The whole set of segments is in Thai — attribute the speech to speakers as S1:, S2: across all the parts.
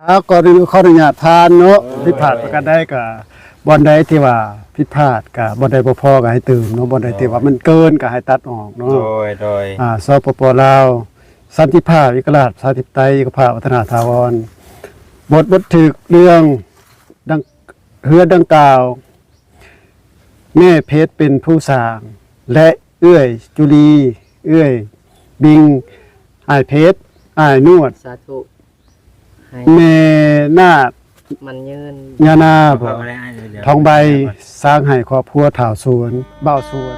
S1: ก่อนอื่นขออนุญาตทานเนาะผิดพลาดประการใดก็บ่อนใดที่ว่าผิดพลาดก็บ่อนใดบ่พอก็ให้เติมเนาะบ่อนใดที่ว่ามันเกินก็ให้ตัดออกเนาะ
S2: โดย
S1: สปปลาวสันติภาพเอกราชประชาธิปไตยเอกภาพวัฒนาถาวรบทถึกเรื่องดังเฮือดังกล่าวแม่เพชรเป็นผู้สร้างและเอื้อยจุลีเอื้อยบิงอ้ายเพชรอ้ายนวด
S3: สาธุให้
S1: แม่นาค
S3: มันยืน
S1: ยานาบ่
S2: เอาอะไรให้เดี๋ยว
S1: ทองใบสร้างให้ครอบครัวถ่าวสวนเบ้าสวน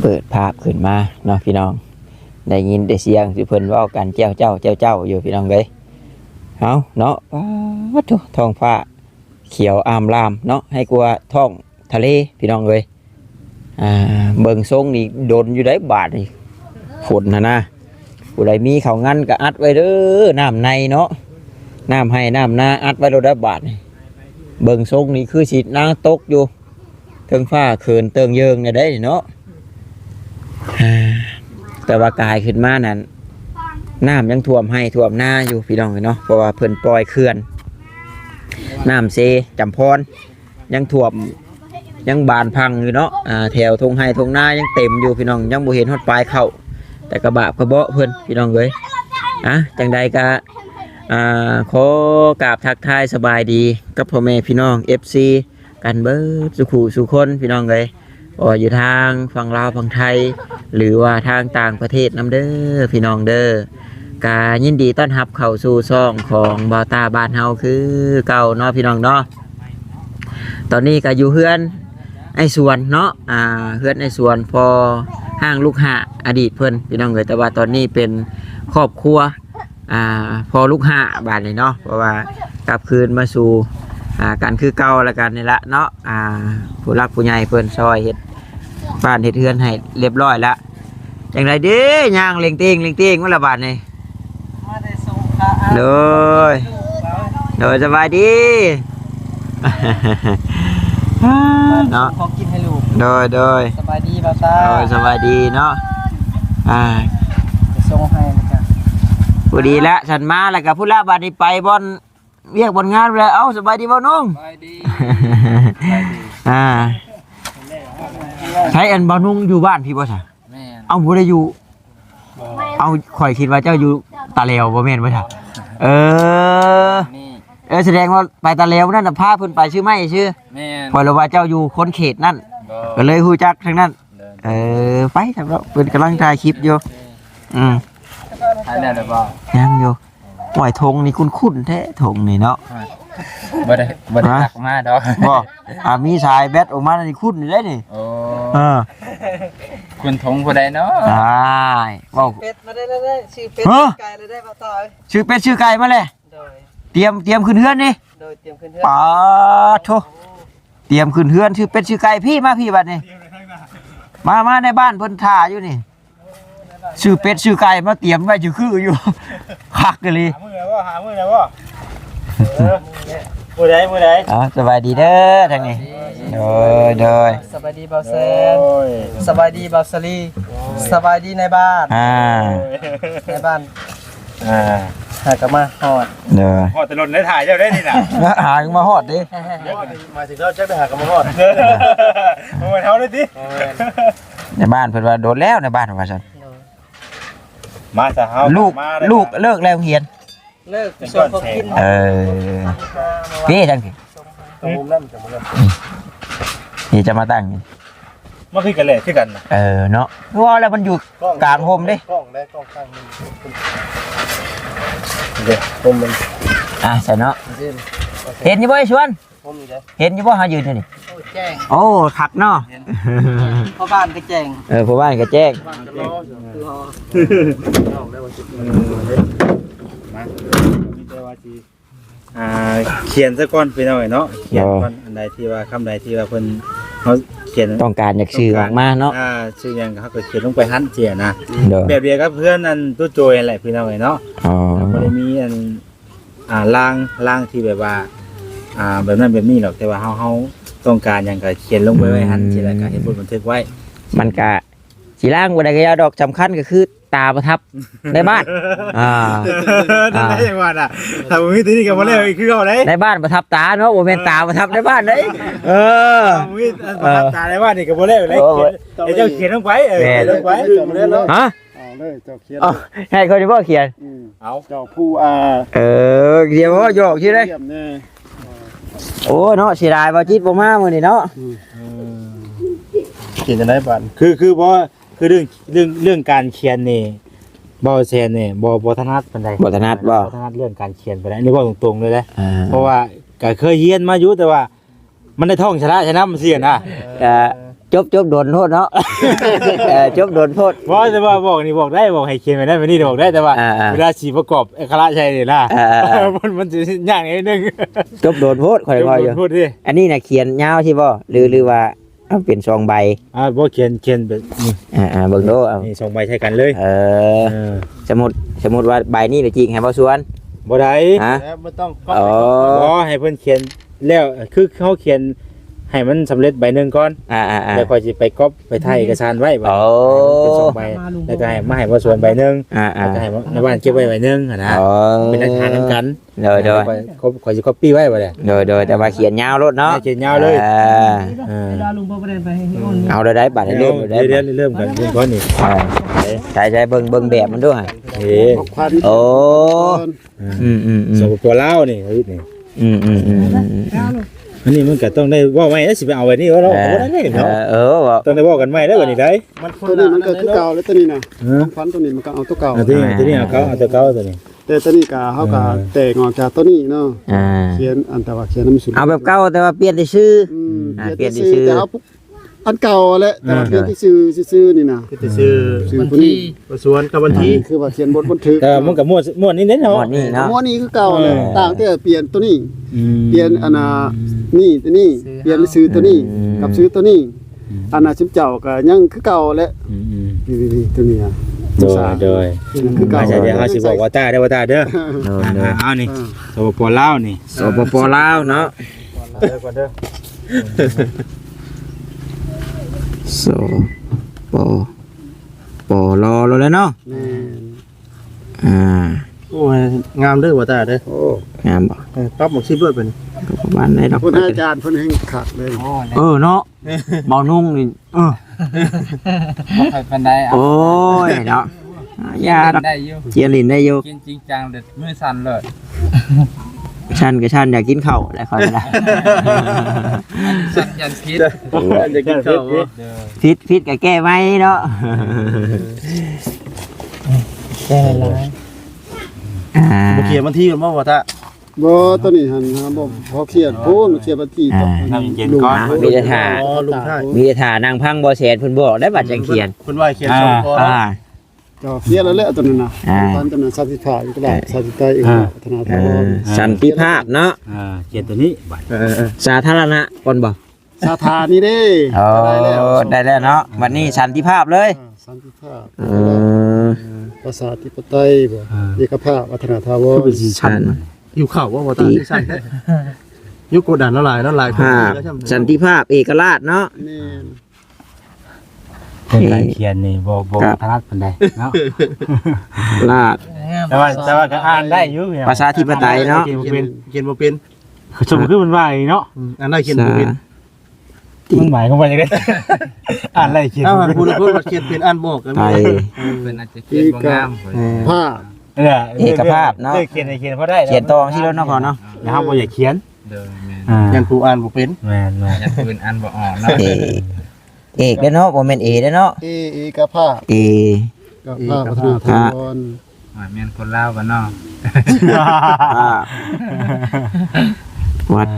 S4: เปิดภาพขึ้นมาเนาะพี่น้องได้ยินได้เสียงสิเพิ่นเว้ากันเจ้าอยู่พี่น้องเลยเอาเนาะวัดท้องฟ้าเขียวอามรามเนาะให้กลัวท้องทะเลพี่น้องเลยเบิ่งทรงนี่โดนอยู่ได้บาทนี่ฝนนะผู้ใดมีเขางั้นก็อัดไว้เด้อน้ำในเนาะน้ำให้น้ำนาอัดไว้โดนได้บาทนี่เบิ่งทรงนี่คือสิน้ำตกอยู่เทิงฟ้าเขินเติงเยิงเนี่ยได้เนาะแต่ว่ากายขึ้นมานั้นน้ำยังท่วมให้ท่วมหน้าอยู่พี่น้องเนาะเพราะว่าเพิ่นปล่อยเขื่อนน้ำเซจำพรยังท่วมยังบานพังอยู่เนาะแถวทงไห้ทงหน้ายังเต็มอยู่พี่น้องยังบ่เห็นฮอดปลายเข้าแต่กระบะกระเบาะเพิ่นพี่น้องเอ้ยจังใดก็ขอกราบทักทายสบายดีกับพ่อแม่พี่น้อง FC กันเบิดสุขุสุคนพี่น้องเอ้ยอยู่ทางฝั่งลาวฝั่งไทยหรือว่าทางต่างประเทศนำเด้อพี่น้องเด้อกายินดีต้อนรับเข้าสู่ช่องของบาวตาบ้านเฮาคือเก่าเนาะพี่น้องเนาะตอนนี้ก็อยู่เฮือนไอ้สวนเนาะเฮือนไอ้สวนพอห้างลูกหะอดีตเพิ่นพี่น้องเอ้ยแต่ว่าตอนนี้เป็นครอบครัวพอลูกหะบ้านนี้เนาะเพราะว่ากลับคืนมาสู่การคือเก่าแล้วกันนี่ละเนาะผู้รักผู้ใหญ่เพิ่นซอยเฮ็ดบ้านเฮ็ดเฮือนให้เรียบร้อยละจังไดเด้ย่างเล็งเตียงว่าละบาดนี่โดยสบายดีเนาะ
S3: ขอกินให้ลูก
S4: โดย
S3: สบายดีบ่าวตา
S4: สบายดีเนาะ
S3: จะส่งให้นะจ๊ะ
S4: ผู้ดีละฉันมาแล้วก็ผู้ละบาดนี้ไปบ่อนเรียกบ่อนงานแล้วเอ้าสบายดีบ่นุ่ง
S3: สบายดี
S4: ใช้อันบ่นุ่งอยู่บ้านพี่บ่ซะ
S3: แม่น
S4: เอาบ่ได้อยู่เอาข่อยคิดว่าเจ้าอยู่ตาเลวบ่แม่นบ่ซะ
S3: นี่
S4: แสดงว่าไปตาเลวนั่นน่ะพาเพิ่นไปชื่อไม่ชื่อ
S3: แม่น
S4: ข่อยรู้ว่าเจ้าอยู่คนเขตนั่นก็เลยฮู้จักทางนั้นไปสำหรับเพิ่นกำลังถ่ายคลิปอยู่
S3: หายแล้วหรือเปล่า
S4: ยังอยู่หอยทงนี่คุ้นๆแท้ทงนี่เนาะ
S3: บ่ได้ตักมาดอก
S4: บ่มีสายแบตออกมานี่คุ้นนี่ได้นี่
S3: โอ้คุณทงผู้ใดเนาะ
S4: ได้เว้า
S5: เป็ดมาได้ชื่อเป็ดไก่เลยได้ป่ะต่อย
S4: ชื่อเป็ดชื่อไก่มาเลย
S5: โดย
S4: เตรียมขึ้นเฮือนนี่
S5: โดยเตรียมขึ้นเฮือน
S4: ปาโถเตรียมขึ้นเฮือนชื่อเป็ดชื่อไก่พี่มาพี่บัดนี้มาในบ้านเพิ่นท่าอยู่นี่ชื่อเป็ดชื่อไก่มาเตรียมไว้อยู่คืออยู่คักเลย
S2: หามือแล้วบ่มือใด
S4: สบายดีเด้อทางนี้โดย
S5: สบายดีบ่าวแซนสบายดีบ่าวสลีสบายดีในบ้าน ในบ้านหากมาฮอด
S4: เด้อ
S2: ฮอดตลอดได้ถ่ายเจ้าได้นี่น่ะ
S4: หามาฮอดดิ
S2: มาถึงเราจะไปหากันมาฮอดมาเท่าได้ติ
S4: ในบ้านเพิ่นว่าโดนแล้วในบ้านว่าซั่น
S2: มาซะเฮา
S4: ลูกเลิกแล้วเรียน
S5: เลิกส่วนของกิน
S4: พี่จังสิ
S2: มุมนั้นจะมุมนั้น
S4: นี่จะมาตั้งนี่
S2: มาคือกันแหละคือกันน่ะ
S4: เนาะว่าแล้วมันอยู่กลางโฮมดิ
S2: กล้องได้กล้องข้างนึงเด้ผมมัน
S4: ใส่เนาะเห็นอยู่บ่ไอ้ชวน
S5: ผมนี่เด้
S4: เห็นอยู่บ่หายืนอยู่นี่
S5: โอ้แจ้ง
S4: โอ้คักเนาะ
S5: พ่อบ้านก็แจ้ง
S4: ผู้บ้านก็แจ้ง
S5: คือฮอ
S2: มามีแต่ว่าสิเขียนซะก่อนพี่น้อยเนาะเขียนก่อนอันใดที่ว่าคำใดที่ว่าเพิ่น เขาเขียน
S4: ต้องการอยากชื่อออกมาเนาะ
S2: ชื่อหยังเขาก็เขียนลงไปหันเจียนะ
S4: เด้อ
S2: แบบเดียวกับเพื่อนอันตู้โจยนั่นแหละพี่น้องเอ้ยเนาะ
S4: อ๋อ
S2: บ่ได้มีอันล่างที่แบบว่าแบบนั้นแบบนี้หรอกแต่ว่าเฮาต้องการหยังก็เขียนลงไปไว้หันเจียแล้วก็เฮ็ดบทบันทึกไว้
S4: มันก็สิล่างบ่ได้ก็ยาดอกสำคัญก็คือตาประทับในบ้าน
S2: นั่นแหละจังหวะน่ะถ้าบ่มีตัวนี้ก็บ่แล้วอีกคือเอาได้
S4: ในบ้านประทับตาเนาะบ่แม่นตาประทับในบ้านเด้เออ
S2: มีประทับตาได้ว่านี่ก็บ่แล้วเลยเดี๋ยวเจ้าเขียนลงไปเขียนลงไป
S4: ฮะ
S1: เอาเลยเจ้าเขียน
S4: เอาให้คนที่บ่เขียน
S2: เอา
S1: เจ้าผู้
S4: เดี๋ยวว่าหยอกชื่อได้
S1: เยี่ยมแน่
S4: โอ้เนาะเสียดายบ่จิตบ่มามื้อนี้เนาะ
S2: เขียนจะได้บันคือเพราะคือเรื่องการเขียนนี่บ่แซนนี่บ่ถนัดปานใด
S4: บ่ถนัดบ่
S2: ถนัดเรื่องการเขียนปานใดนี่ว่าตรงๆเลยเด้
S4: อ่า
S2: เพราะว่าก็เคยเรียนมาอยู่แต่ว่า มันได้ท่องชนะมันเสียนะ
S4: จบโดนโทษเนาะ จบโดนโทษ
S2: บ่แต่ว่าบอกนี่บอกได้บอกให้เขียนไปได้แบบนี้บอกได้แต่ว่า เวลาสิประกอบอักขระใช่นี่ล่ะมันสิยากนิดนึง
S4: จบโดนโทษข่อยว่าอยู่
S2: พูดดิ
S4: อันนี้น่ะเขียนยาวใช่บ่หรือว่าเอาเป็นซองใบ
S2: บ่เขียนแบบนี้
S4: เบิ่งดูเอา
S2: นี่2ใบใช้กันเลย
S4: สมมุติว่าใบนี้น่ะจริงให้บ่สวน
S2: บ่ได้
S4: ฮะ
S2: บ่ต้อง
S4: อ๋อ
S2: บ่ให้เพิ่นเขียนแล้วคือเขาเขียนให้มันสำเร็จใบหนึงก่อน แล้วค่อยสิไปก๊อปไปถ่ายเอกสารไว้บัด
S4: โอ้
S2: เป็น2ใบแล้วก็ให้มาให้บ่ส่วนใบหนึงแล้วก็ให้ในบ้านเก็บไว้ใบหนึงนะ
S4: อ๋อ
S2: เป็นหลักฐานนำกัน
S4: เด้อ
S2: ค่อยสิ copy ไว้บ่ได้
S4: แต่ว่าเขียนยาวรถเนาะ
S2: เขียนยาวเลย
S5: ลุงบ่ได้ไปให้อ้น
S4: เอาได้บัดให้เริ่มได้
S2: เริ่มกันเริ่มก่อนนี่
S4: ใช่เบิ่งแบบมันด้วย
S2: เฮ้
S4: โอ้
S2: สปปลาวนี่เฮ้ยนี่ อันนี้มันก็ต้องได้ว่าไม่แล้วสิไปเอาไว้นี่ว่าเราบ่ได้เนาะต้องได้บอกกันใหม่ได้บัดนี้ได้
S1: ตัวนี้มันก็คือเก่าแล้วตัวนี้น่ะฟันตัวนี้มันก็เอาตัวเก่า
S2: ตัวนี้เอาตัวเก่าตัวนี้
S1: แต่ตัวนี้ก็เฮาก็แตกออกจากตัวนี้เนาะเขียนอันแต่ว่าเขียนน้ำสุด
S4: เอาแบบเก่าแต่ว่าเปลี่ยนแต่ชื่อ
S1: เปลี่ยนที่ซื้อแต่เอาอันเก่าแหละแต่ว่าเปลี่ยนที่ซื้อนี่นะ
S2: คือชื่อ
S1: ผู้นี้
S2: ส่วนกับบัญชี
S1: คือว่าเขียนบทบันทึก
S2: มันก็ม่วนนี่เด้เนาะ
S4: หมดนี่เนาะ
S1: ม้วนนี้คือเก่าเลยต่างแต่เปลี่ยนตัวนี้เปลี่ยนอันน่ะนี่ตัวนี้เปลี่ยนซื้อตัวนี้กับซื้อตัวนี้อันน่ะชิมเจ้าก็ยังคือเก่าแหละนี่ตัวนี้อ่ะ
S2: โดย
S1: คือเก่า
S2: อาจจะเดี๋ยวเฮาสิบอกว่าตาได้ว่าตาเด้อเอานี่สปปลาวนี่
S4: สปปลาวเนาะ
S2: เด้อก่อนเด้อ
S4: สปลอแล้วเนาะ
S2: โอ้ยงามเด้อว่าตาเด้อ
S1: โอ้
S4: งามบ่
S2: ปั๊บหมกชิบด้วยเป็น
S4: ก็ประมาณนี้ดอก
S1: เพิ่นอาจารย์เพิ่นให้ขาดเลย
S4: เนาะเบานุ่งนี่
S3: บ่ค่อยปานใดเอา
S4: โอ้ยเนาะยาดอก
S3: ได้อยู่
S4: เจียลินได้อยู่
S3: กินจริงจังเด็ดมือสั่นเลย
S4: ชันกับชันอยากกินข้าวแล้วค่อยได้
S3: สั่นยันพิษ
S2: จะกินข้าวบ่
S4: พิษกับแก้ไว้เนาะ
S5: แก้หลาย
S2: บ่เขียนวันที่มันบ่ว่าตา
S1: บ่ตัวนี้หั่นบ่พอเขียนโพนเขียนบันที
S2: เย็นก่อน
S4: มีแต่ถ่า
S2: ลุงท่า
S4: มีแต่ถ่านางพังบ่แสนเพิ่นบอกได้บัดจังเขียน
S2: เพิ่นว่าเขียน2ก่อน
S1: เจ้าเขียนแล้วแหละตัวนั้นน่ะฟันตัวนั้นสันติภาพก็ได้สันติใจอีกพัฒนาถาวร
S4: สันติภาพเนาะ
S2: เขียนตัวนี้บัด
S4: สาธารณะก่อนบ่
S1: สาธานี่เด้
S4: ได้แล้วเนาะวันนี้สันติภาพเลย
S1: สันติภาพประชาธิปไตยบ่เอกภาพวัฒนธรรม
S2: เป็นสีชันอยู่ข้าวว่าตาใช่ยุคโกดันละลาย
S4: ภาพสันติภาพเอกราชเนาะ
S1: นี่
S2: เป็นการเขียนนี่บ่ถนัดปานใดเนาะ
S4: ราช
S2: แต่ว่าก็อ่านได้อยู่
S4: ประชาธิปไตยเนาะ
S2: เขียนบ่เป็นสมคือมันว่าอีเนาะอ่านได้เขียนบ่เป็นมันหมายความว่าจังได๋อ่านได้เขียนบ่เป็นพูดว่าเขียนเป็นอ่านบ่ก็
S4: ไทย
S3: เป็นอาจจะเขียนบ่งาม
S1: ภาพ
S4: เอกภาพเนาะ
S2: เขียนพอได้
S4: เขียนตองที่รถเนาะพอเนาะ
S2: นะครับบ่อยากเขียน
S3: เด้อแม่น
S2: ยันผู้อ่านบ่เป็นแม่น
S3: ยันปืนอันบ่ออกเนาะ
S4: เอกเด้อเนาะบ่แม่นเอเด้อเนาะ
S1: เอกภาพ
S4: เอ
S1: กับภาพวัฒนธรรม
S3: ว่าแม่นคนลาวบ่เนาะ
S4: วัด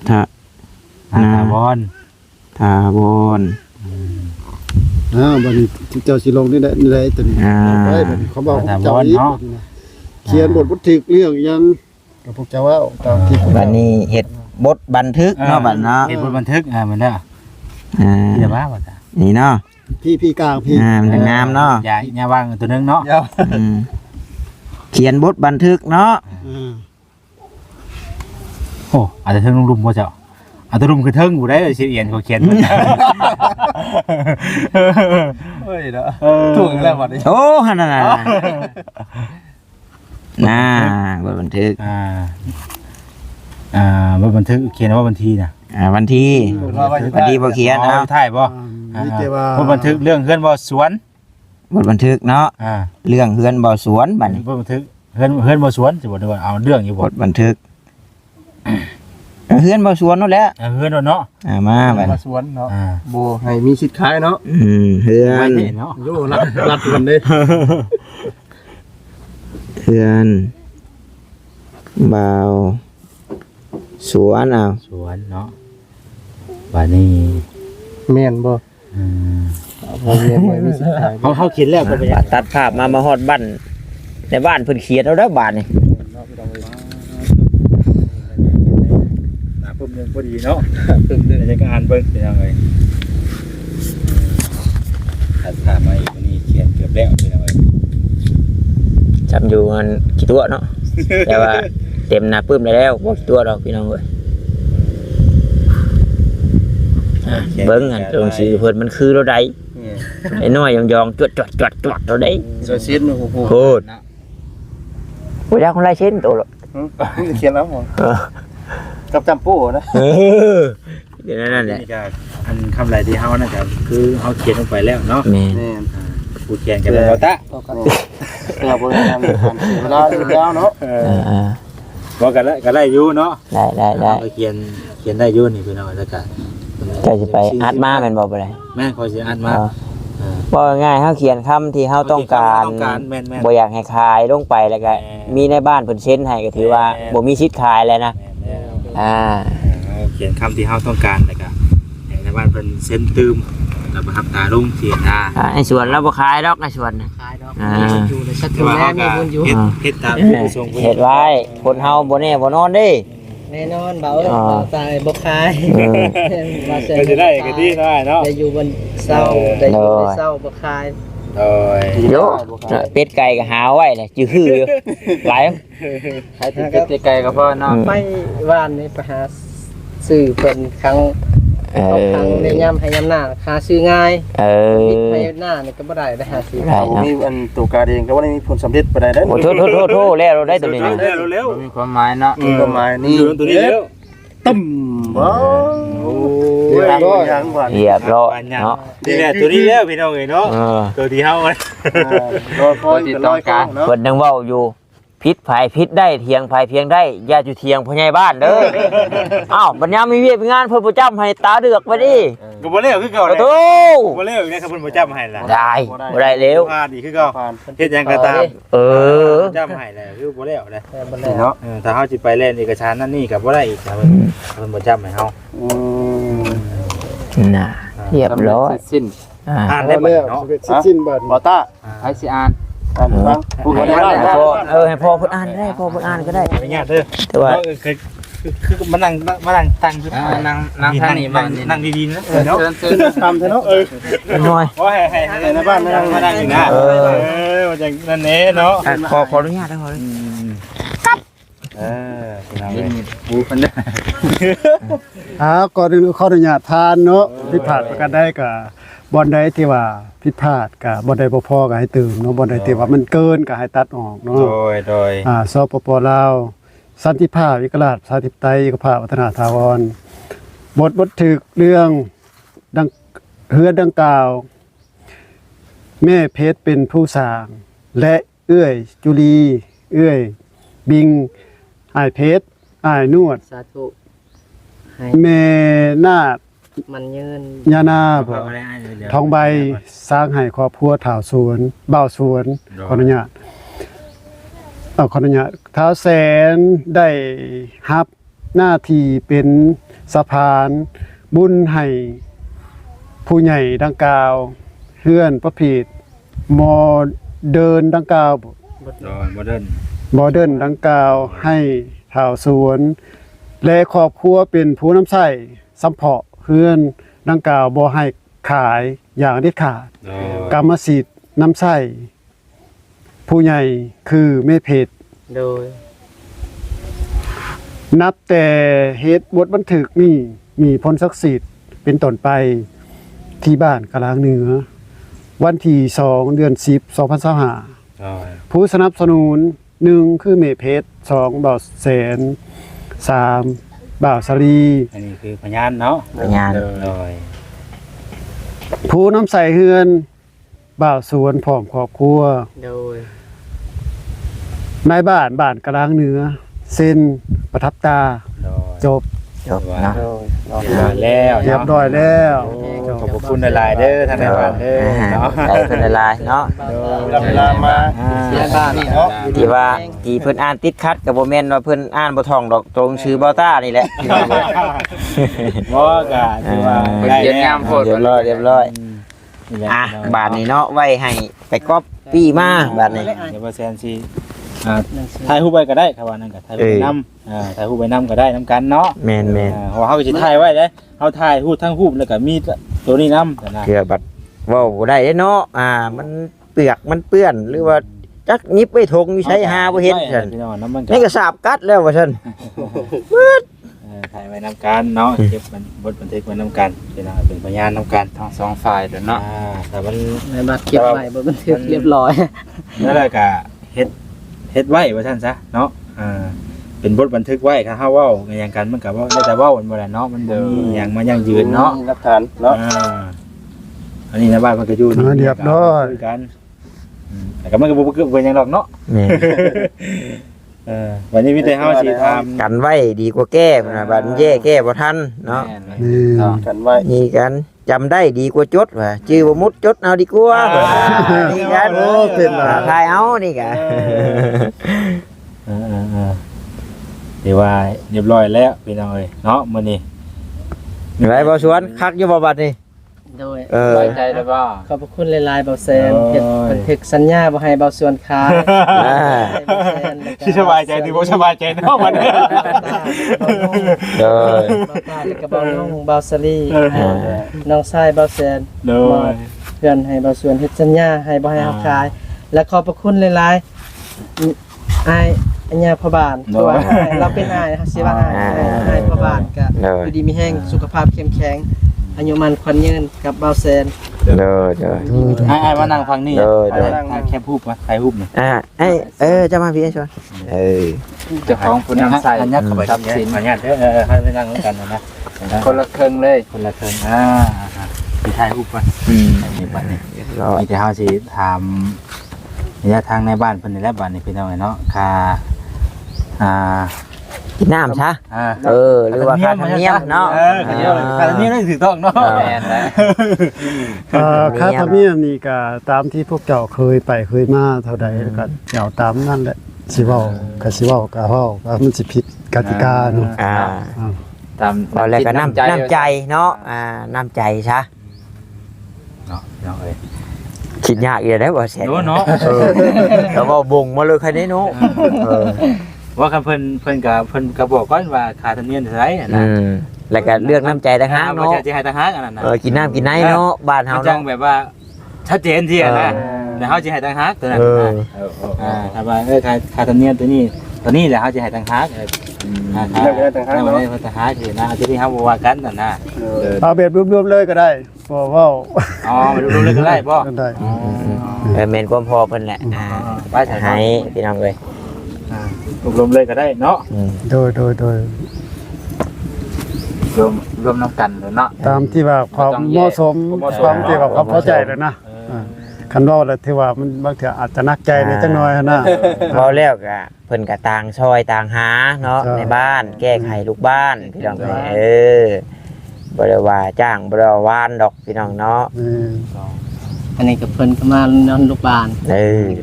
S4: ทะ
S2: นาบอน
S4: ทาวร
S1: บัดนี้เจ้าสิลงนี่ได้ตัวนี้ไปบัดนี้เขาบอกเจ้าอีกเขียนบทบันทึกเรื่องยังกับพวกเจ้าว่าตามที่
S4: บัดนี้เฮ็ดบทบันทึกเนาะบัดเนาะ
S2: เฮ็ดบทบันทึกมันเด้อ เดี๋ยวว่าบ่จ้ะ
S4: นี่เนาะ
S1: พี่กลางพี่
S4: มันจะงามเนาะ
S2: อย่าวางตัวนึงเนาะ
S4: อืมเขียนบทบันทึกเนาะ
S2: โอ้อาจจะเทิงลุมบ่เจ้าอาจจะลุมคือเทิงบ่ได้สิเอียนเขาเขียนมัน
S5: เฮ้ยเนาะถูกแล้วบัดนี้
S4: โอ้หั่นน่ะน่าบทบันทึก
S2: ว่าบันทึกเขียนว่าบันทีน่ะ
S4: วันที่บ่เขียนเอา
S2: ถ่ายบ่
S1: นี่เจว่า
S2: ว่าบันทึกเรื่องเฮือนบ่สวน
S4: บทบันทึกเนาะเรื่องเฮือนบ่สวนบัดนี้
S2: ว่าบันทึกเฮือนบ่สวนสิบ่ได้ว่าเอาเรื่องอยู่
S4: บ
S2: บ่
S4: ทบันทึกเฮือนบ่สวนนั่นแหละ
S2: เฮือนเนาะ
S4: มาบัด
S5: มาสวนเนาะบ่ให้มีสิทธิ์ขายเนาะ
S4: เฮือน
S2: เนาะ
S5: โยรัดกันเด้
S4: เฮือนบ่าวสวนเอา
S2: สวนเนาะบัดนี้
S5: แม่นบ่บ่แม่นบ่มีสิทธิ์ขาย
S2: เฮาเขียนแล้วก็บ่อยาก
S4: ตัดภาพมาฮอดบ้านในบ้านเพิ่นเขียนเอาแล้วบาดนี่
S2: ปุ่มนึงพอดีเนาะ
S5: ตึ้งเด้
S2: เดี๋ยวจะอ่านเบิ่งเป็นยังไงถ้าถามมาอีกวันนี้เขียนเกือบแล้วเป็นยังไง
S4: จำอยู่มันกี่ตัวเนาะ แต่ว่าเต็มหน้าปึ้มได้แล้วบ่กี่ตัวดอกพี่น้องเอ้ยเบิ่งอันตรงสีเพิ่นมันคือเราใดไอ้น้อยยองๆจวดเราได้
S5: โซเชียลโอ้โห
S4: โคตรบ่อยากคนไรเช่นตัวหรอก
S5: เขียนแล้วกับจำปูนะ
S4: เดี๋ยวนั่นแหละ
S2: นี่ก็อันคำไรที่เฮานั่นก็คือเฮาเขียนลงไปแล้วเนาะ
S4: แม่
S5: แม่น
S2: ผู้เขียนกันแล้วตะ
S5: เราบ่ได้ทำเวลาแล้วเนาะ
S2: บ่กันได้อยู่เนาะ
S4: ได้
S2: เอาเขียนได้อยู่นี่พี่น้องแล้วก็
S4: เจ้าสิไปอัดมาแม่นบ่บ่ได้
S2: แม่นคอยสิอ่านมา
S4: บ่ง่ายเฮาเขียนคำที่เฮาต้องการ
S2: แม่น
S4: บ่อยากให้คายลงไปแล้วก็มีในบ้านเพิ่นเซ็นให้ก็ถือว่าบ่มีสิทธิ์คายแล้วนะอ่า
S2: เขียนคำที่เฮาต้องการแล้วก็ให้ในบ้านเพิ่นเซ็นตืมแล้วประทับตาลงเขียนหน้า
S4: ไอ้สวนเราบ่ขายดอกไอ้สวนน่ะ
S5: ขายดอก
S4: อ่า
S5: อยู่ในชัดแม่มีบุญอยู่
S2: เฮ็ดตามผู้ทรง
S4: เฮ็ดไว้คนเฮาบ่แน่บ่นอนเด้
S5: แน่นอนเบาตายบ่ขาย
S2: ก็จะได้กันที่ได้เนาะ
S5: ได้อยู่บนเศร้าได้อยู่ในเศร้าบ่ขาย
S2: โดย
S4: โยเป็ดไก่ก็หาไว้แหละจื้อฮืออยู่หลาย
S5: ขายที่เป็ดไก่ก็พอเนาะไปว่านนี่ไปหาซื้อเพิ่นครั้งเอาครั้งในย่ำให้ย่ำหน้าหาซื้อง่าย ให้หน้านี่ก็บ่ได้หาซื้อ
S4: ได้เนาะ
S5: มีอันตัวการเองก็บ่ได้มีผลสำเร็จปานใดเด้อ
S4: โอ้โทษแล้วเราได้ตัวนี้นะ
S2: เร็ว
S3: มีความหมายเนาะ
S5: มีความหมายนี่
S2: ๆตัวนี้เร็ว
S5: ตึ้มว้าวเรียบร้อยยังว่า
S4: เรียบร้อยเนาะ
S2: นี่แหละตัวนี้แล้วพี่น้องเอ้ยเนาะตัวที่เฮา
S5: รอคอยเป็นร้อยการเนาะ
S4: เพิ่นยังเว้าอยู่พิษภัยพิษได้เถียงภัยเพียงได้อย่าอยู่เถียงพ่อใหญ่บ้านเด้ออ้าวบัดยามมีเวียกมีงานเพิ่นบ่จำให้ตาเดือกไปดิ
S2: ก็บ่เร็วคือเก่าเลย
S4: โอ้
S2: บ่เร็วนะครับเพิ่นบ่จำให้ล่ะ
S4: ได้บ่ได้เร็ว
S2: ผ่านอีกคือเก่าเฮ็ดหยังก็ตาม
S4: เออ
S2: จำให้แล้วคือบ่เร็วเลย
S5: บ่ได้เนาะ
S2: ถ้าเฮาสิไปเล่นเอกสารนั่นนี่ก็บ่ได้อีกครับเพิ่นบ่จำให้เฮา
S4: น่ะเรียบร้อย
S3: สิ้น
S2: อ่านได้บ่เนาะ
S1: สิ้นเบิด
S5: บ่ต้า
S3: ใครสิอ่าน
S5: อ่านฟังผู้บ่ได้
S4: ให้พ่อเพิ่นอ่านได้พ่อเพิ่นอ่านก็ได้
S2: ไม่ยากเด้อ
S4: แต่ว่า
S2: คือมานั่งตั้งคือ
S3: นั่งท่านี่บ้านนี่
S2: นั่งดีๆนะเนาะ
S3: เชิญ
S5: ทำเถอะเนาะ
S4: น้อย
S2: ว่าให้ในบ้านมานั่งอยู่นะว่าจังนั่นแน่เนาะ
S4: ขออนุญาตได้ขอ
S3: ปูเพิ่นเด้อ
S1: ก่อนอื่นขออนุญาตทานเนาะผิดพลาดประการใดก็บ่อนใดที่ว่าผิดพลาดก็บ่ได้บ่พอก็ให้ตื่มเนาะบ่อนใดที่ว่ามันเกินก็ให้ตัดออกเนาะ
S2: โดย
S1: สปปลาวสันติภาพเอกราชประชาธิปไตยเอกภาพวัฒนาถาวรบทถึกเรื่องดังเฮือดังกล่าว แม่เพชรเป็นผู้สร้าง และเอื้อยจุลีเอื้อยบิงอ้ายเพชรอ้ายนวด
S5: สาธุให้
S1: แม่นาค
S5: มันยืน
S1: ยานาทองใบสร้างให้ครอบครัวถ่าวสวนบ่าวสวนขออนุญาตขออนุญาตท้าวแสนได้รับหน้าที่เป็นสะพานบุญให้ผู้ใหญ่ดังกล่าวเฮือนประเภทโมเดินดังกล่าว
S2: โมเดิร์น
S1: โมเดิร์นดังกล่าวให้ถ่าวสวน และครอบครัวเป็นผู้น้ำใส้สัมเพาะเฮือน ดังกล่าวบ่ให้ขายอย่างเด็ดขาดกรรมสิทธิ์น้ำไส้ผู้ใหญ่คือแม่เพชร
S5: โดย
S1: นับแต่เหตุบทบันทึกนี่มีพลศักดิ์สิทธิ์เป็นต้นไปที่บ้านกลางเหนือ วันที่2 เดือน 10 2025ผู้สนับสนุน1คือเมเพชร2บ่าวแสน3บ่าวสลี
S2: อันนี้คือพยานเนาะ
S4: พยาน
S2: โดย
S1: ผู้น้ำใสเฮือนบ่าวสวนพร้อมครอบครัว
S5: โดย
S1: นายบ้านกลางเหนือเซ็นประทับตา
S2: โดย
S1: จบ
S4: จบเนาะ
S2: แล้ว
S1: เรียบร้อยแล้ว
S2: ขอบคุณหลายๆเด้อท่านในบ้านเด้อเนาะ
S4: ใจเพิ่นละลายเนาะ
S2: เวลามา
S5: เสียบ้านเนาะ
S4: ที่ว่าที่เพิ่นอ่านติดขัดก็บ่แม่นว่าเพิ่นอ่านบ่ท่องดอกตรงชื่อเบาต้านี่แหละ
S2: บ่ก็ถือว่า
S3: เป็นเกียรติงามโพด
S4: เรียบร้อยเรียบร้อยอ่ะบาทนี้เนาะไว้ให้ไปก๊อปปี้มาบาทนี้
S2: เดี๋ยวบ่แซนสิถ่ายรูปไว้ก็ได้ครับว่านั่นก็ถ่ายรูปไปนำถ่ายรูปไปนำก็ได้นำกันเนาะ
S4: แม่น
S2: เพราะว่าเฮาก็สิถ่ายไว้เด้เฮาถ่ายรูปทั้งรูปแล้วก็มีตัวนี้นำนะ
S4: ๆเพื่อบัดเว้าบ่ได้เด้เนาะมันเปียกมันเปื้อนหรือว่าจักยิบไว้ทงอยู่ใช้หาบ่เห็นซั่น
S2: พี่น้องนำมัน
S4: นี่ก็สาบกัดแล้วว่าซั่น
S2: ถ่ายไว้นำกันเนาะเก็บมันบทบันทึกไว้นำกันพี่น้องเป็นพยานนำกัน
S3: ทั้งสองฝ่ายเด้อเนาะ
S2: แต่มัน
S5: ในบัตรเก็บไว้บ่บันทึกเรียบร้อย
S2: นั่นแหละก็เฮ็ดไว้ว่าซั่นซะเนาะเป็นบทบันทึกไว้ถ้าเฮาเว้าอย่างกันมันก็ว่าได้แต่เว้ามันบ่ได้เนาะมันบ่มีหยังมายั่งยืนเนาะ
S5: หลักฐานเนาะ
S2: อันนี้นะบ้านมันก็อยู่
S1: เรียบร้อย
S2: คุกันแต่ก็มันก็บ่เกิดเป็นหยังหรอกเนาะ
S4: แม่น
S2: วันนี้มีแต่เฮาสิถาม
S4: กันไว้ดีกว่าแก้พุ่นน่ะบัดมันแย่แก้บ่ทันเนาะ
S1: นี่
S5: กันไว้
S4: นี่กันจำได้ดีกว่าจดว่าชื่อบ่มุดจดเอาดีกว่านี่กันโอ้เป็นทายเอานี่กัน
S2: เดี๋ยวว่าเรียบร้อยแล้วพี่น้องเอ้ยเนาะมื้อนี้
S4: ไรบ่สวนคักอยู่บ่บัดนี่
S5: โดย
S3: ไว้ใจได้บ่
S5: ขอบพระคุณหลายๆเบาแซนเฮ็ดบันทึกสัญญาบ่ให้เบาส่วนค้าย
S2: สิสบายใจดีบ่สบายใจเนาะวันนี้
S4: เด้อ
S5: เบาตาแล้วก็เบาน้องเบาสลีน้องชายเบาแซน
S2: โดย
S5: เพื่อนให้เบาส่วนเฮ็ดสัญญาให้บ่ให้เฮาขาย และขอบพระคุณหลายๆอ้ายอัญญาพ่อบ้านตัวเราเป็นอ้ายนะครับสิว่าอ้ายพ่อบ้านก็อยู่ดีมีแห้งสุขภาพเข้มแข็งอายุมันขวัญยืนกับเบาแซน
S4: เด้อเด้อ
S2: ให้มานั่งฟังนี่แค่พูดมาถ่ายรูปมา
S4: จะมาพี่ชวน
S3: เจ้าของผู้นำใส่
S2: อันนี้เข้าไป
S3: ทรัพย์สิน
S2: อันนี้ให้ไปนั่งกันนะ
S3: คนละครึ่งเลย
S2: คนละคนไปถ่ายรูปก่อนนี่บัดนี้มีแต่เฮาสิถามระยะทางในบ้านเพิ่นนี่แหละบัดนี้พี่น้องเนาะค่า
S4: กินน้ำซะหรือว่าค่าธรรมเนียมเนาะ
S2: ค่าธรรมเนียมได้ถูกต้องเนาะ
S3: แม่นแล้ว
S1: ค่าธรรมเนียมนี่ก็ตามที่พวกเจ้าเคยไปเคยมาเท่าใดแล้วก็เจ้าตามนั่นแหละสิเว้าก็สิเว้าก็เว้าว่ามันสิผิดกติกาเนาะ
S3: ตาม
S4: เอาแล้วก็น้ำใจเนาะน้ำใจซะ
S2: เนาะพี่น้องเอ้ย
S4: คิดยากอีกแล้วบ่แซ่บ
S2: เนาะ
S4: แล้วว่าบ่งมาเลยใครได้เนาะ
S2: ว่าคันเพิ่นก็บอกก่อนว่าค่าธรรมเนียมเท่าไหร่นะ
S4: แล้วก็เลือกน้ำใจต่างหาก
S2: เนาะ
S4: เนาะ
S2: จะให้ต่างหากอันนั้นนะ
S4: กินน้ำกินไหนเนาะบ้านเฮา
S2: จัง
S4: เนาะ
S2: แบบว่าชัดเจนที่นะแต่เฮาสิให้ต่างหากตัวนั้นถ้าว่าค่าธรรมเนียมตัวนี้แหละเฮาสิให้ต่างหากเลือกได้ต่างหากเนาะต่างหากที่นะที่เฮาบ่ว่ากันนั่นนะ
S1: เอาแบบรวมๆเลยก็ได้บ่เว้า
S2: อ๋อมาดูเลยก็ได้บ่
S1: ก็ได้
S4: แม่นความพอเพิ่นแหละ
S2: ไปถ่าย
S4: ให้พี่น้องเอ้ย
S2: รวมเลยก็ได้เนาะ
S1: โดย
S3: รวมน้ำกันเนาะ
S1: ตามที่ว่าความเหมาะสมความที่ว่าความพอใจแล้วนะคันเว้าแล้วที่ว่ามันบางเทื่ออาจจะหนักใจนิดจังน้อยนะ
S4: พอแล้วก็เพิ่นก็ต่างซอยต่างหาเนาะในบ้านแก้ไขลูกบ้านพี่น้องเอ้ยบ่ได้ว่าจ้างบ่ได้ว่าวานดอกพี่น้องเนาะ
S5: อันนี้ก็เพิ่นก็มานอนลูกบ้าน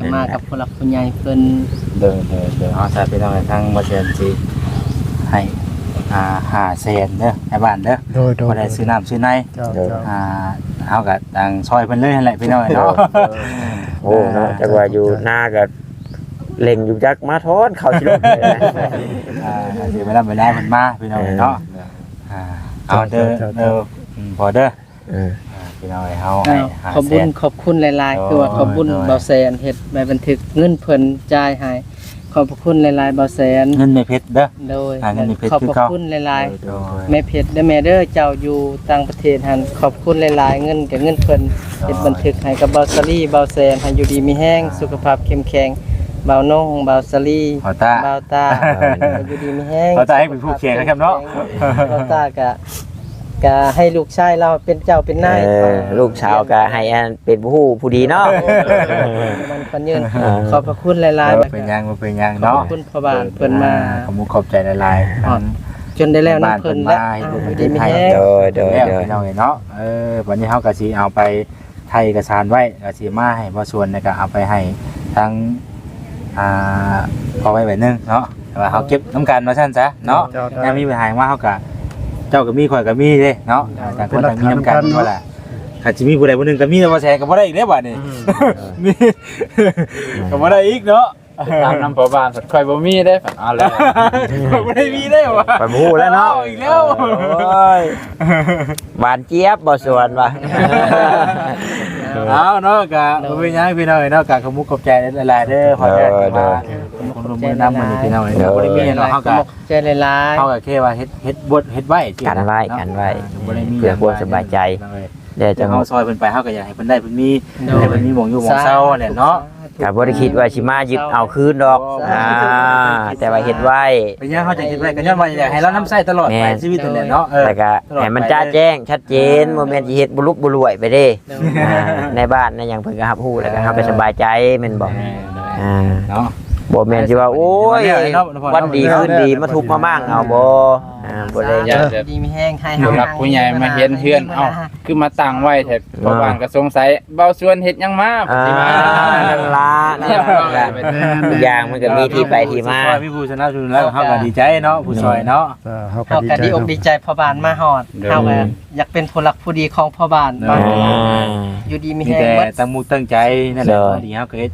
S5: ก็มากับผู้หลักผู้ใหญ่เพิ่น
S2: เดี๋ยวเฮาใส่ไปทางทางบ่เซนสิให้500,000เด้อให้บ้านเด้อ
S1: โดย
S2: บ่ได้ซื้อน้ำซื้อใน
S1: เจ้า
S2: เฮาก็ดังซอยเพิ่นเลยนั่นแหละพี่น้องเนาะ
S4: โอ้เนาะจักว่าอยู่หน้าก็เล่งอยู่จักมาทอนเข้าสิลงเลยนะ
S2: สิไปรับไปได้เพิ่นมาพี่น้องเนาะเอาเด้อ พอเด้อ
S4: เออ
S2: พี่น้องเฮาให้
S5: ขอบคุณขอบคุณหลายๆคือว่าขอบคุณเบาแสนเฮ็ดใบบันทึกเงินเพิ่นจ่ายให้ขอบคุณหลายๆเบาแสน
S2: เงินในเพชรเด้อ
S5: โดย
S2: เงินในเพชร
S5: ขอบ
S2: คือเขา
S5: คุณหลาย
S2: โดย
S5: ๆแม่เพชรเด้อแม่เด้อเจ้าอยู่ต่างประเทศหันขอบคุณหลายๆเงินกับเงินเพิ่นเฮ็ดบันทึกให้กับเบาซารี่เบาแสนให้อยู่ดีมีแห้งสุขภาพเข้มแข็งเบาน้องเบาซารี่
S2: พอตา
S5: เบาตาอยู่ดีมีแห้ง
S2: พอตาให้เป็นผู้เขียนนะครับเนาะ
S5: เบาตากะให้ลูกชายเราเป็นเจ้าเป็นนาย
S4: ลูกสาวก็ให้อันเป็นผู้ดีเนาะ
S5: มันคนยืนขอบพระคุณหลายๆ
S2: เป็นยังเป็นยัง
S5: ขอ
S2: เนาะ
S5: บคุณพ่อบ้านเพิ่นมา
S2: ขอบคุณขอบใจหลายๆ
S5: จนได้แล้วน้ำเพิ่นและอยู่ดีมีแห้ง
S4: โดย
S2: พี่น้องเนาะวันนี้เฮาก็สิเอาไปไทยเอกสารไว้ก็สิมาให้บ่ส่วนก็เอาไปให้ทั้งพอไว้แบบนึงเนาะว่าเฮาเก็บน้ำกันมาซั่นซะเนาะยังมีปัญหาว่าเฮาก็เจ้าก็มีข่อยก็มีเด้เนาะต่างคนต่างมีน้ำกันว่าล่ะถ้าสิมีผู้ใดผู้หนึงก็มีแต่ว่าแชร์ก็บ่ได้อีกเด้บัดนี้มีก็บ่ได้อีกเนาะ
S3: ตามน้ำพอบ้านค่อยบ่มีได้เอาแล้ว
S2: บ่ได้มีได้ว่ะ
S4: ไปบูแล้วเนาะ
S2: อีกแล้ว
S4: โอ้ยหวานเจี๊ยบบ่ส่วนว่ะ
S2: เอาเนาะก็บ่เป็นหยังพี่น้องเนาะก็ขอบคุณขอบใจหลายๆเด้อขอใจมาคนร่วมมือนำมื้อนี้พี่น้องเนาะบ่ได้มีเนาะเฮาก็
S5: ใจหลาย
S2: เฮาก็แค่ว่าเฮ็ดบทเฮ็ดไว้
S4: กันไว้
S2: บ่ได้มี
S4: เพื่อความสบายใจเดี๋ยว
S2: จะ
S4: จะ
S2: เฮาซอยเพิ่นไปเฮาก็อยากให้เพิ่นได้เพิ่นมีให้เพิ่นมีหม่องอยู่หม่องเซาแหละเนาะ
S4: ก็บ่ได้คิดว่าสิมาหยิบเอาคืนดอกแต่ว่าเฮ็ดไว้
S2: เป็นหยังเฮาจะเฮ็ดไว้ก็ย้อนว่าอยากให้เรานำใช้ตลอดไปชีวิตนั่นแหละเนาะ
S4: แต่ก็ให้มันจ้าแจ้งชัดเจนบ่แม่นสิเฮ็ดบ่ลุกบ่รวยไปเด้ในบ้านในหยังเพิ่นก็รับรู้แล้วก็เฮาก็สบายใจแม่นบ่
S2: เนาะ
S4: บ่แม่นสิว่าโอ้ยวันดีคืนดีมาทุกข์มามั่งเอาบ่บ่ได้
S3: อย่า
S5: ๆดีมีแห้งให้
S3: ผู้รักผู้ใหญ่มาเห็นเฮือนเอ้าคือมาตั้งไว้แท้พอบ้านก็สงสัยเบาส่วนเฮ็ดหยังมาปฏิมา
S4: นั่นล่ะนี่ทุกอย่างมันก็มีที่ไปที่มา
S2: ซอยพี่ผู้ชนะชุนแล้วเฮาก็ดีใจเนาะผู้ซอยเนาะ
S1: เฮา
S5: เฮาก็ดีอกดีใจพ่อบ้านมาฮอดเฮาก็อยากเป็นผู้รักผู้ดีของพ่อบ้านบ้านอยู่ดีมี
S2: มี
S5: แห้ง
S2: แต่
S5: เบิด
S2: ตั้งมุกตั้งใจนั่นแหละดีเฮาก็เ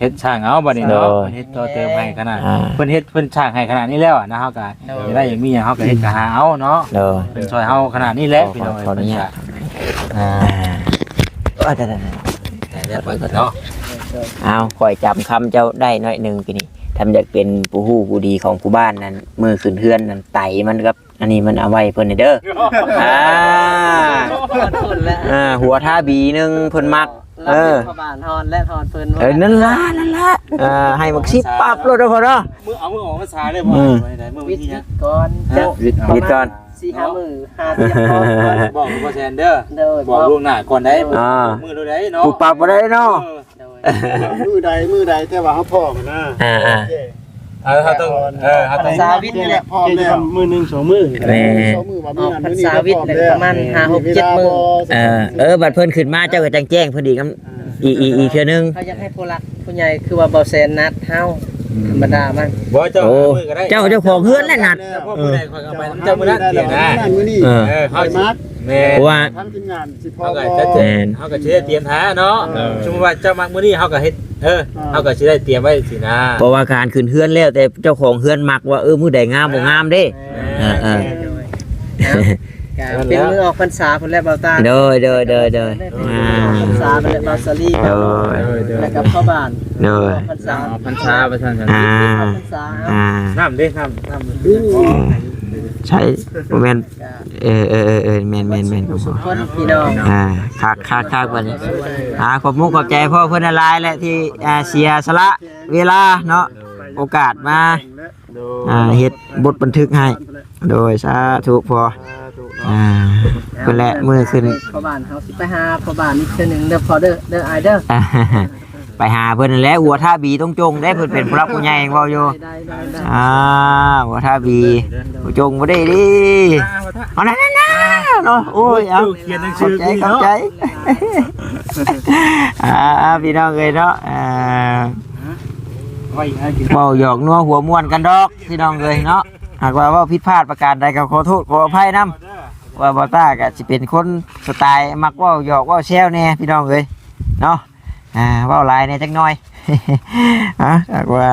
S2: ฮ็ดช่างเอาบัดนี้เนาะเฮ็ดต่อเติมให้ขนาดเพิ่นเฮ็ดเพิ่นช่างให้ขนาดนี้แล้วนะเฮาก็ได้อย่างมีหยังเฮาก็เฮ็ดก็หาเอาเนาะ
S4: เด้อ
S2: เพิ่นช่วยเฮาขนาดนี้แหละพี่น้อง
S4: ขออนุญาต
S2: แต่เปิดเนาะ
S4: เอาคอยจำคำเจ้าได้หน่อยหนึงปีนี้ทำอยากเป็นผู้ฮู้ผู้ดีของผู้บ้านนั้นมือขึ้นเฮือนนั้นไตมันกับอันนี้มันเอาไว้เพิ่นเด้อหัวท่าบีนึงเพิ่นมัก
S5: พ่อบ้านฮอดและฮอดเพิ่น
S4: นั่นล่ะให้มักสิปั๊บโลดเด้อพ่อเนาะ
S2: มือเอามือออกมาซาได้บ่ได้มือ
S5: วิ
S2: วิ
S5: ท
S2: ธี
S5: ย์
S2: นะ
S5: ก่อน
S4: วิทย์ก่อน
S5: 4-5 มื้อ5เที่ยงก่อน
S2: บอกบ่แซนเด้อ
S5: เด้อ
S2: บอกล่วงหน้าก่อนได้มือดูได้เนาะ
S4: ปุ๊บปั๊บบ่ได้เนาะ
S1: มือใดแต่ว่าเฮาพ่อมันนะ
S2: เขาต้องเขาต้อง
S5: สาวิทย์นี่แหละ
S1: พ่อแล้วมือ1 2มื้อ
S4: แม่
S1: 2มื้อว่า
S5: อ
S1: มื้อ
S5: อก
S1: นั้น
S5: พรร
S1: มื้อนี้
S5: ษาวิทย์เลยประมาณ5-6-7 มื้อ
S4: บัดเพิ่นขึ้นมาเจ้าก็จังแจ้งเพิ่นอีกอีกเทื่อนึง
S5: เขาอยากให้ผู้รักผู้ใหญ่คือว่าเบาแสนนัดเฮาธรรมดามัน
S2: บ่เจ้า
S4: โอ้
S2: มือก็ได้
S4: เจ้าของเฮือนแหละนัด
S2: พ่อผู้ใดคอยเอาไปเจ้ามือนั้นเดี๋ยวนะ
S1: มื้อนี้
S2: เขา
S1: มัด
S2: แม่
S4: เพราะว่า
S1: ทำทีมงานสิพ่อ
S2: เขา
S1: บ่
S2: ก็จะเขาก็สิได้เตรียมท้าเนาะสมมุติว่าเจ้ามักมื้อนี้เขาก็เฮ็ดเขาก็สิได้เตรียมไว้สินะ
S4: เพราะว่าการขึ้นเฮือนแล้วแต่เจ้าของเฮือนมักว่ามื้อใดงามบ่งามเด้
S5: เป็นมือออกพรรษาพุ่นแล้วเบาตา
S4: เด้อ
S5: พรรษาเป็นเบาซาลี่แล้วก็พ่อบ้านพรรษา
S3: พรรษาประชาชน
S5: พรรษา
S2: น้ำเด้น้ำ
S4: ใช่บ่แม่นแม่น
S5: คนพี่น้อง
S4: คักบัดนี้ขอบมุกขอบใจพ่อเพิ่นหลายแหละที่เสียสละเวลาเนาะโอกาสมาเฮ็ดบทบันทึกให้โดยสาธุพอเพิ่นแหละมื้อขึ้น
S5: พ่อบ้านเฮาสิไปหาพ่อบ้านอีกเทื่อนึงเด้อพอเด้ออ้ายเด้อ
S4: ไปหาเพิ่นนั่นแหละหัวท่าบีต้องจงได้เพิ่นเป็นผู้รับผู้ใหญ่เว้าอยู่หัวท่าบีผู้จงบ่ได้ดิเอานั่นเนาะโอ้ยเอา
S2: เขียนหนังสือ
S4: เข้าใจพี่น้องเอ้ยเนาะเว้าหยอกนัวหัวม่วนกันดอกพี่น้องเอ้ยเนาะหากว่าผิดพลาดประการใดก็ขอโทษขออภัยนำว่าบ่ต้าก็สิเป็นคนสไตล์มักเว้าหยอกเว้าแซวแน่พี่น้องเอ้ยเนาะเว้าหลายเนี่ยจักหน่อยหากว่า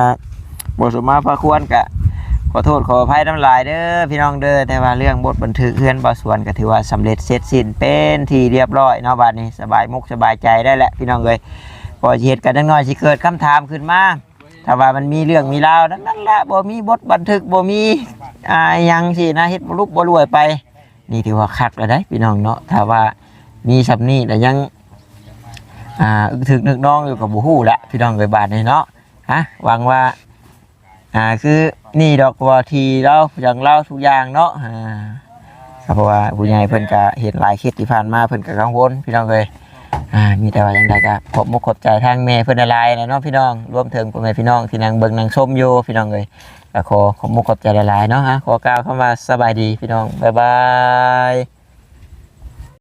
S4: บ่สมมาพระควรกะข ขอโทษขออภัยน้ำลายเด้อพี่น้องเด้อแต่ว่าเรื่องบทบันทึกเฮือนบ่ส่วนก็ถือว่าสำเร็จเสร็จสิ้นเป็นที่เรียบร้อยเนาะบัดนี้สบายมุกสบายใจได้แหละพี่น้องเอ้ยพอสิเฮ็ดกันจักหน่อยสิเกิดคำถามขึ้นมาถ้าว่ามันมีเรื่องมีราวนั่นแหละบ่มีบทบันทึกบ่มีหยังสินะเฮ็ดบ่ลุกบ่รวยไปนี่ถือว่าคักแล้วได้พี่น้องเนาะถ้าว่ามีสำนี้แต่ยังอึกถึกนึกน้องอยู่กับบ่ฮู้ละพี่น้องเอ้ยบาดนี้เนาะหวังว่าคือนี่ดอกว่าทีเราอย่างเราทุกอย่างเนาะเพราะว่าผู้ใหญ่เพิ่นก็เห็นหลายเคสที่ผ่านมาเพิ่นก็กังวลพี่น้องเอ้ยมีแต่ว่าอย่างใดก็ขอบมุกขอบใจทางแม่เพิ่นหลายๆนะเนาะพี่น้องรวมถึงพ่อแม่พี่น้องที่นั่งเบิ่งนั่งชมอยู่พี่น้องเอ้ยก็ขอขอบมุกขอบใจหลายๆเนาะขอกล่าวคำว่าสบายดีพี่น้องบ๊ายบาย